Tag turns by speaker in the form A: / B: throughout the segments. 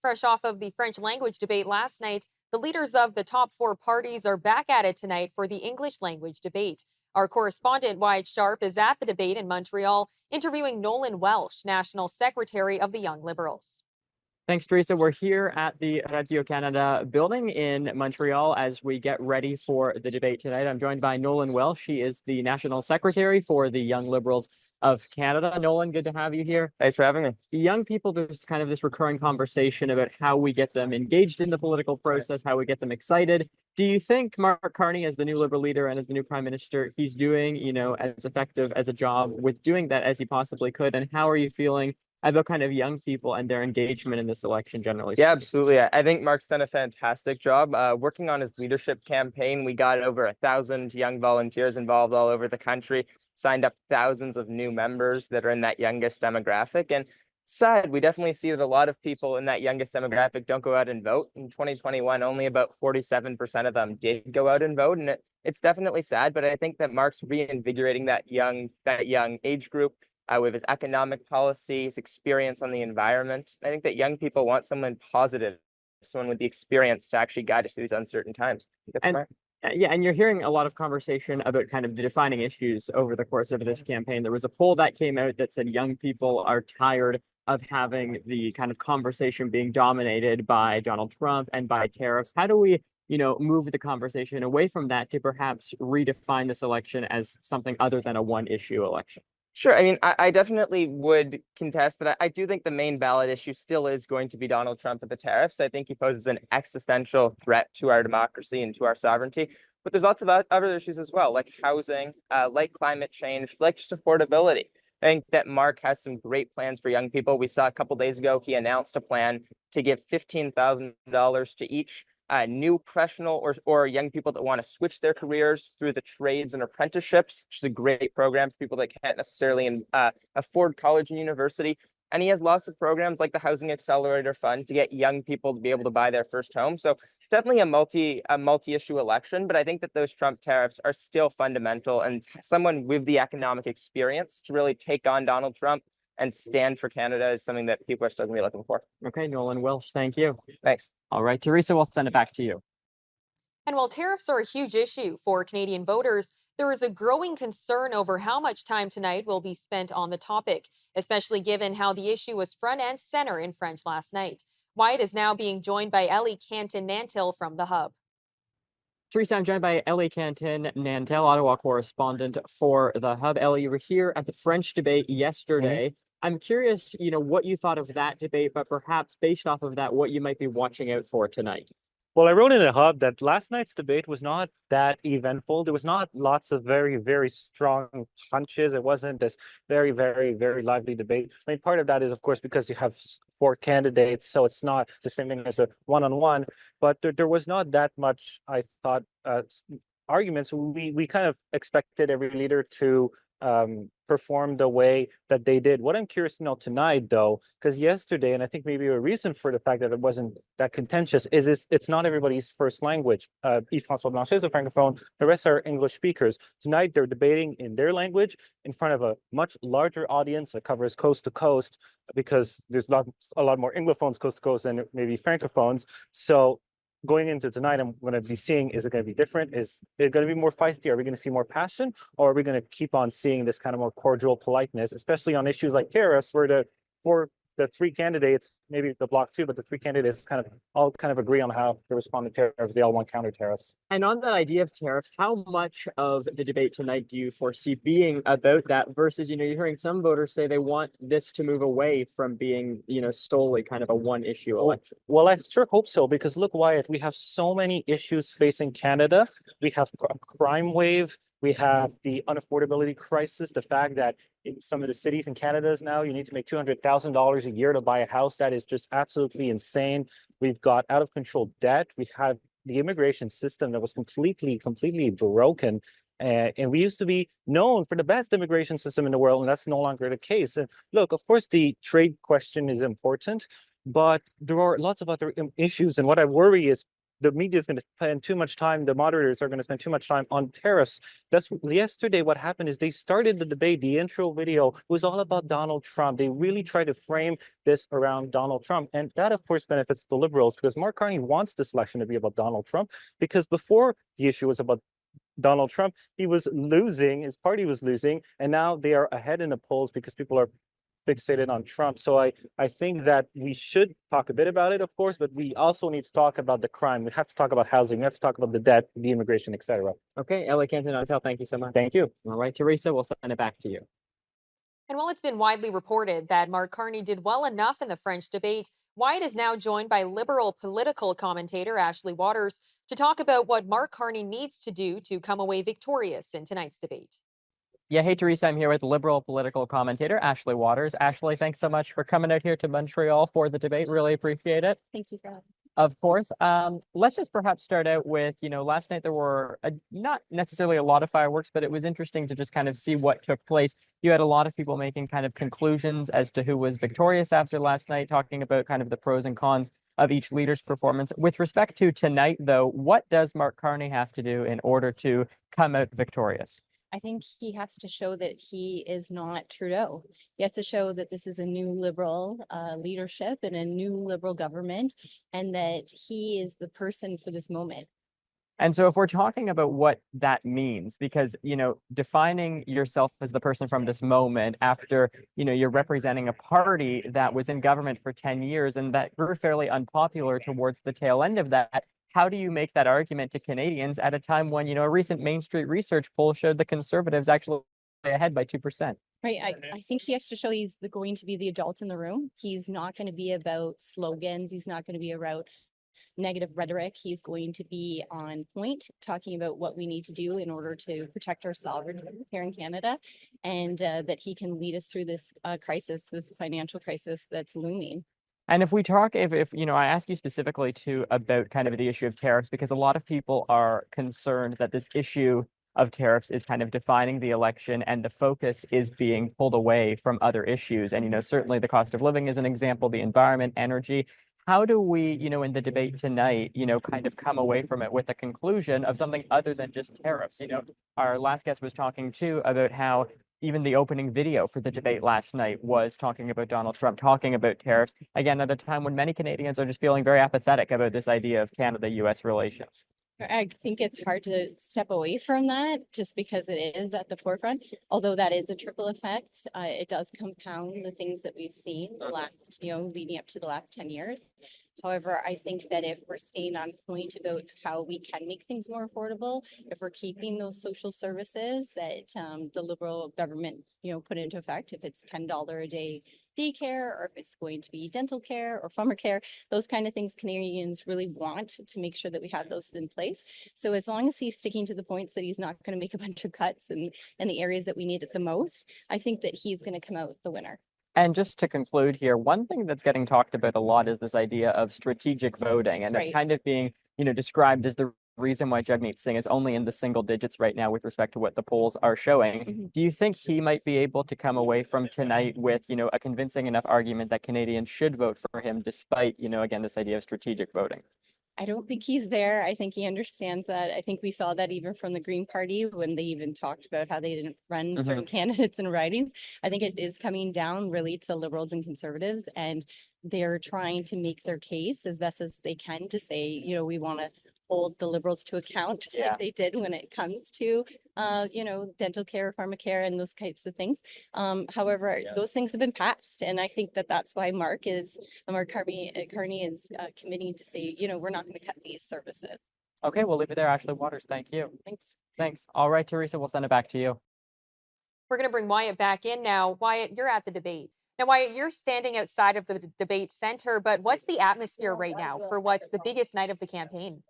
A: Fresh off of the French language debate last night, the leaders of the top four parties are back at it tonight for the English language debate. Our correspondent Wyatt Sharpe is at the debate in Montreal, interviewing Nolan Welsh, National Secretary of the Young Liberals.
B: Thanks, Theresa. We're here at the Radio-Canada building in Montreal as we get ready for the debate tonight. I'm joined by Nolan Welsh. He is the National Secretary for the Young Liberals of Canada. Nolan, good to have you here.
C: Thanks for having me.
B: Young people, there's kind of this recurring conversation about how we get them engaged in the political process, how we get them excited. Do you think Mark Carney, as the new Liberal leader and as the new Prime Minister, he's doing, as effective as a job with doing that as he possibly could? And how are you feeling about kind of young people and their engagement in this election generally?
C: Yeah, absolutely. I think Mark's done a fantastic job working on his leadership campaign. We got over 1,000 young volunteers involved all over the country, signed up thousands of new members that are in that youngest demographic. And sad, we definitely see that a lot of people in that youngest demographic don't go out and vote. In 2021, only about 47% of them did go out and vote. And it's definitely sad, but I think that Mark's reinvigorating that young age group. With his economic policy, his experience on the environment. I think that young people want someone positive, someone with the experience to actually guide us through these uncertain times. That's smart.
B: Yeah, and you're hearing a lot of conversation about kind of the defining issues over the course of this campaign. There was a poll that came out that said young people are tired of having the kind of conversation being dominated by Donald Trump and by tariffs. How do we move the conversation away from that to perhaps redefine this election as something other than a one-issue election?
C: Sure. I mean, I definitely would contest that. I do think the main ballot issue still is going to be Donald Trump and the tariffs. I think he poses an existential threat to our democracy and to our sovereignty. But there's lots of other issues as well, like housing, like climate change, like just affordability. I think that Mark has some great plans for young people. We saw a couple days ago, he announced a plan to give $15,000 to each new professional or young people that want to switch their careers through the trades and apprenticeships, which is a great program for people that can't necessarily afford college and university. And he has lots of programs like the Housing Accelerator Fund to get young people to be able to buy their first home. So definitely a multi-issue election, but I think that those Trump tariffs are still fundamental, and someone with the economic experience to really take on Donald Trump and stand for Canada is something that people are still going to be looking for.
B: Okay, Nolan Welsh, thank you.
C: Thanks.
B: All right, Theresa, we'll send it back to you.
A: And while tariffs are a huge issue for Canadian voters, there is a growing concern over how much time tonight will be spent on the topic, especially given how the issue was front and center in French last night. Wyatt is now being joined by Ellie Canton-Nantil from The Hub.
B: Theresa, I'm joined by Ellie Canton-Nantil, Ottawa correspondent for The Hub. Ellie, you were here at the French debate yesterday. Mm-hmm. I'm curious, what you thought of that debate, but perhaps based off of that, what you might be watching out for tonight.
D: Well, I wrote in The Hub that last night's debate was not that eventful. There was not lots of very, very strong punches. It wasn't this very, very, very lively debate. I mean, part of that is, of course, because you have four candidates, so it's not the same thing as a one-on-one. But there was not that much, I thought, arguments. We kind of expected every leader to perform the way that they did. What I'm curious to know tonight, though, because yesterday, and I think maybe a reason for the fact that it wasn't that contentious, is it's not everybody's first language. Yves-François Blanchet is a francophone. The rest are English speakers. Tonight, they're debating in their language in front of a much larger audience that covers coast to coast, because there's a lot more Anglophones coast to coast than maybe francophones. So going into tonight, I'm going to be seeing, is it going to be different? Is it going to be more feisty? Are we going to see more passion? Or are we going to keep on seeing this kind of more cordial politeness, especially on issues like tariffs, where the three candidates, maybe the block too, but the three candidates all agree on how to respond to tariffs. They all want counter tariffs.
B: And on that idea of tariffs, how much of the debate tonight do you foresee being about that versus, you're hearing some voters say they want this to move away from being, solely kind of a one-issue election?
D: Well, I sure hope so, because look, Wyatt, we have so many issues facing Canada. We have a crime wave. We have the unaffordability crisis, the fact that in some of the cities in Canada now, you need to make $200,000 a year to buy a house. That is just absolutely insane. We've got out of control debt. We have the immigration system that was completely broken. And we used to be known for the best immigration system in the world, and that's no longer the case. And look, of course, the trade question is important, but there are lots of other issues. And what I worry is the media is going to spend too much time, the moderators are going to spend too much time on tariffs. That's yesterday what happened is they started the debate. The intro video was all about Donald Trump. They really tried to frame this around Donald Trump. And that, of course, benefits the Liberals because Mark Carney wants this election to be about Donald Trump, because before the issue was about Donald Trump, he was losing, his party was losing, and now they are ahead in the polls because people are fixated on Trump. So I think that we should talk a bit about it, of course, but we also need to talk about the crime. We have to talk about housing. We have to talk about the debt, the immigration, etc.
B: Okay, Ellie Canton Hotel, thank you so much.
D: Thank you.
B: All right, Theresa, we'll send it back to you.
A: And while it's been widely reported that Mark Carney did well enough in the French debate, Wyatt is now joined by Liberal political commentator Ashley Waters to talk about what Mark Carney needs to do to come away victorious in tonight's debate.
B: Yeah, hey, Theresa, I'm here with Liberal political commentator Ashley Waters. Ashley, thanks so much for coming out here to Montreal for the debate. Really appreciate it.
E: Thank you for having me.
B: Of course. Let's just perhaps start out with, last night there were not necessarily a lot of fireworks, but it was interesting to just kind of see what took place. You had a lot of people making kind of conclusions as to who was victorious after last night, talking about kind of the pros and cons of each leader's performance. With respect to tonight, though, what does Mark Carney have to do in order to come out victorious?
E: I think he has to show that he is not Trudeau. He has to show that this is a new Liberal leadership and a new Liberal government, and that he is the person for this moment.
B: And so if we're talking about what that means, because, defining yourself as the person from this moment after, you're representing a party that was in government for 10 years and that grew fairly unpopular towards the tail end of that, how do you make that argument to Canadians at a time when, a recent Main Street research poll showed the Conservatives actually ahead by 2%?
E: Right. I think he has to show he's going to be the adult in the room. He's not going to be about slogans. He's not going to be about negative rhetoric. He's going to be on point, talking about what we need to do in order to protect our sovereignty here in Canada, and that he can lead us through this crisis, this financial crisis that's looming.
B: And if we talk, if I ask you specifically about kind of the issue of tariffs, because a lot of people are concerned that this issue of tariffs is kind of defining the election and the focus is being pulled away from other issues. And, certainly the cost of living is an example, the environment, energy. How do we, in the debate tonight, kind of come away from it with a conclusion of something other than just tariffs? Our last guest was talking too about how even the opening video for the debate last night was talking about Donald Trump, talking about tariffs, again, at a time when many Canadians are just feeling very apathetic about this idea of Canada-US relations.
E: I think it's hard to step away from that just because it is at the forefront, although that is a triple effect. It does compound the things that we've seen the last, leading up to the last 10 years. However, I think that if we're staying on point about how we can make things more affordable, if we're keeping those social services that the Liberal government, put into effect, if it's $10 a day daycare, or if it's going to be dental care or farmer care, those kind of things Canadians really want to make sure that we have those in place. So as long as he's sticking to the points that he's not going to make a bunch of cuts in the areas that we need it the most, I think that he's going to come out the winner.
B: And just to conclude here, one thing that's getting talked about a lot is this idea of strategic voting, and it kind of being, described as the reason why Jagmeet Singh is only in the single digits right now with respect to what the polls are showing. Do you think he might be able to come away from tonight with, a convincing enough argument that Canadians should vote for him despite, again, this idea of strategic voting?
E: I don't think he's there. I think he understands that. I think we saw that even from the Green Party when they even talked about how they didn't run certain candidates in ridings. I think it is coming down really to Liberals and Conservatives, and they're trying to make their case as best as they can to say, we want to hold the Liberals to account, just like they did when it comes to, dental care, pharmacare, and those types of things. However, those things have been passed, and I think that that's why Mark Carney is committing to say, we're not going to cut these services.
B: Okay, we'll leave it there. Ashley Waters, thank you.
E: Thanks.
B: Thanks. All right, Theresa, we'll send it back to you.
A: We're going to bring Wyatt back in now. Wyatt, you're at the debate. Now, Wyatt, you're standing outside of the debate center, but what's the atmosphere right now for what's the biggest night of the campaign?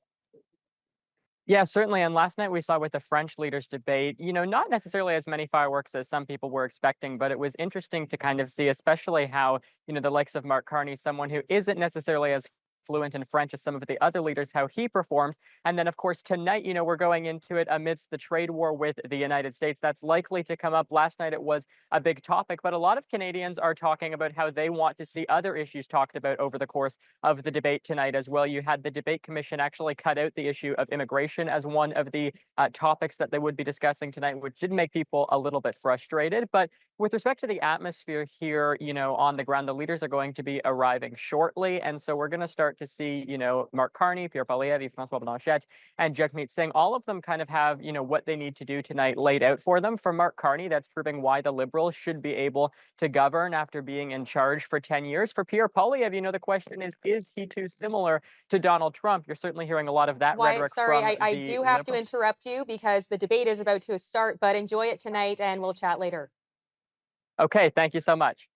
B: Yeah, certainly. And last night we saw with the French leaders debate, not necessarily as many fireworks as some people were expecting, but it was interesting to kind of see, especially how, the likes of Mark Carney, someone who isn't necessarily as fluent in French as some of the other leaders, how he performed. And then, of course, tonight, we're going into it amidst the trade war with the United States. That's likely to come up. Last night, it was a big topic, but a lot of Canadians are talking about how they want to see other issues talked about over the course of the debate tonight as well. You had the debate commission actually cut out the issue of immigration as one of the topics that they would be discussing tonight, which did make people a little bit frustrated. But with respect to the atmosphere here, on the ground, the leaders are going to be arriving shortly. And so we're going to start to see, Mark Carney, Pierre Poilievre, François Blanchet, and Jagmeet Singh, all of them kind of have, what they need to do tonight laid out for them. For Mark Carney, that's proving why the Liberals should be able to govern after being in charge for 10 years. For Pierre Poilievre, the question is he too similar to Donald Trump? You're certainly hearing a lot of that
A: Wyatt,
B: rhetoric
A: sorry,
B: from
A: I
B: the
A: do have to
B: Liberals.
A: interrupt you because the debate is about to start, but enjoy it tonight and we'll chat later.
B: Okay, thank you so much.